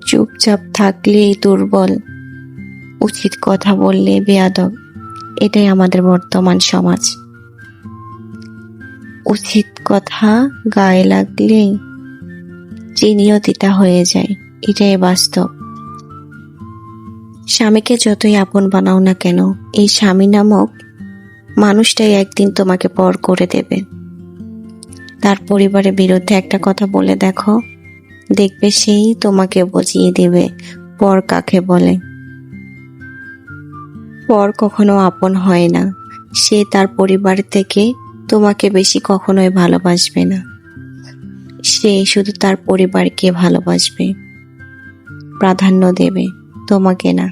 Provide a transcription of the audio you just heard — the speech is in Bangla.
চুপচাপ থাকলেই দুর্বল, উচিত কথা বললে বেয়াদব। এটাই আমাদের বর্তমান সমাজ। উচিত কথা গায়ে লাগলে চিনিও তিতা হয়ে যায়, এটাই বাস্তব। স্বামীকে যতই আপন বানাও না কেন, এই স্বামী নামক মানুষটাই একদিন তোমাকে পর করে দেবে। তার পরিবারের বিরুদ্ধে একটা কথা বলে দেখো, দেখবে সেই তোমাকে বুঝিয়ে দেবে পর কাকে বলে। পর কখনো আপন হয় না। সে তার পরিবার থেকে তোমাকে বেশি কখনোই ভালোবাসবে না। সে শুধু তার পরিবারকে ভালোবাসবে, প্রাধান্য দেবে, তোমাকে না।